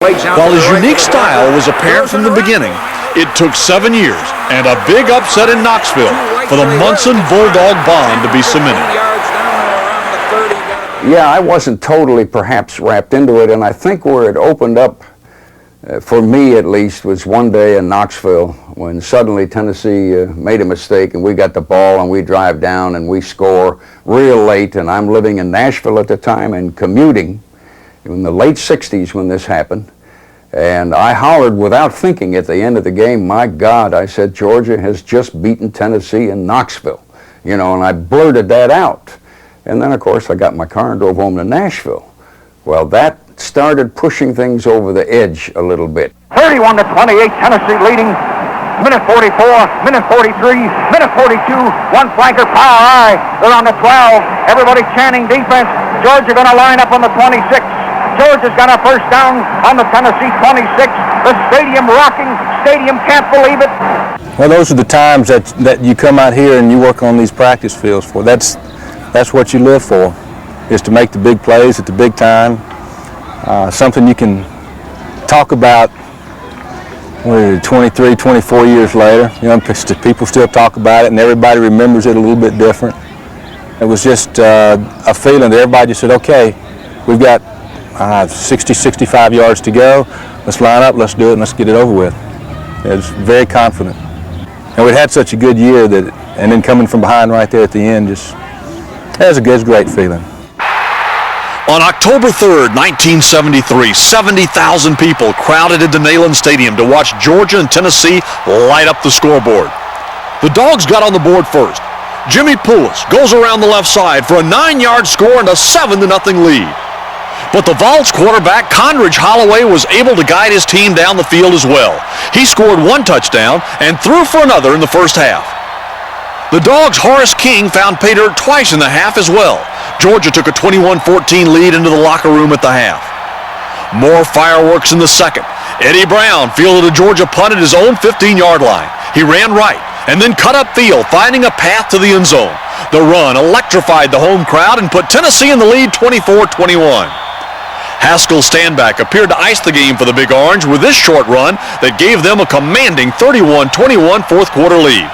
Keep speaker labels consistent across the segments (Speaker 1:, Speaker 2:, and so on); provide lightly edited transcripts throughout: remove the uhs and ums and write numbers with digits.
Speaker 1: While his unique style was apparent from the beginning, it took 7 years and a big upset in Knoxville for the Munson Bulldog bond to be cemented.
Speaker 2: Yeah, I wasn't totally perhaps wrapped into it, and I think where it opened up, for me at least, was one day in Knoxville when suddenly Tennessee made a mistake and we got the ball and we drive down and we score real late, and I'm living in Nashville at the time and commuting in the late 60s when this happened, and I hollered without thinking at the end of the game, "My God," I said, "Georgia has just beaten Tennessee in Knoxville," you know, and I blurted that out. And then, of course, I got in my car and drove home to Nashville. Well, that started pushing things over the edge a little bit.
Speaker 3: 31-28, Tennessee leading. Minute 44, minute 43, minute 42, one flanker, power eye. They're on the 12. Everybody chanting defense. Georgia going to line up on the 26. Georgia's got a first down on the Tennessee 26. The stadium rocking. Stadium can't believe it.
Speaker 4: Well, those are the times that you come out here and you work on these practice fields for. That's what you live for, is to make the big plays at the big time. Something you can talk about 23, 24 years later. You know, people still talk about it and everybody remembers it a little bit different. It was just a feeling that everybody just said, okay, we've got 60, 65 yards to go. Let's line up, let's do it, and let's get it over with. It was very confident. And we had such a good year that, and then coming from behind right there at the end, just, it was a great feeling.
Speaker 1: On October 3rd, 1973, 70,000 people crowded into Neyland Stadium to watch Georgia and Tennessee light up the scoreboard. The Dawgs got on the board first. Jimmy Poulos goes around the left side for a 9-yard score and a 7-0 lead. But the Vols quarterback, Conridge Holloway, was able to guide his team down the field as well. He scored 1 touchdown and threw for another in the first half. The Dawgs' Horace King found pay dirt twice in the half as well. Georgia took a 21-14 lead into the locker room at the half. More fireworks in the second. Eddie Brown fielded a Georgia punt at his own 15-yard line. He ran right and then cut upfield, finding a path to the end zone. The run electrified the home crowd and put Tennessee in the lead 24-21. Haskell Standback appeared to ice the game for the Big Orange with this short run that gave them a commanding 31-21 fourth quarter lead.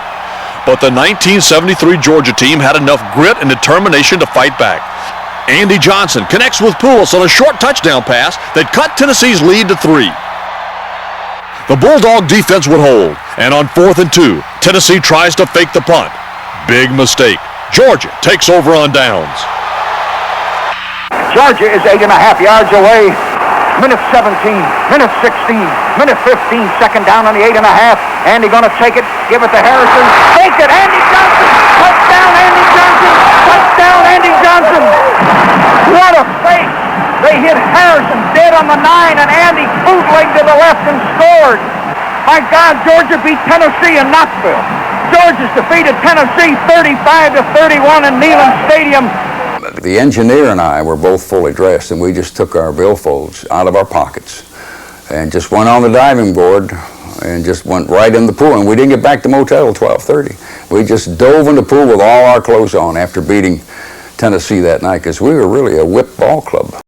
Speaker 1: But the 1973 Georgia team had enough grit and determination to fight back. Andy Johnson connects with Poulos on a short touchdown pass that cut Tennessee's lead to 3. The Bulldog defense would hold, and on 4th and 2, Tennessee tries to fake the punt. Big mistake. Georgia takes over on downs.
Speaker 3: Georgia is 8.5 yards away. Minute 17, minute 16, minute 15, second down on the 8.5. Andy going to take it, give it to Harrison. Take it, Andy Johnson. Touchdown, Andy Johnson. Touchdown, Andy Johnson. What a fake. They hit Harrison dead on the 9, and Andy bootlegged to the left and scored. My God, Georgia beat Tennessee in Knoxville. Georgia's defeated Tennessee 35-31 in Neyland Stadium.
Speaker 2: The engineer and I were both fully dressed, and we just took our billfolds out of our pockets and just went on the diving board and just went right in the pool. And we didn't get back to motel till 12:30. We just dove in the pool with all our clothes on after beating Tennessee that night, because we were really a whip ball club.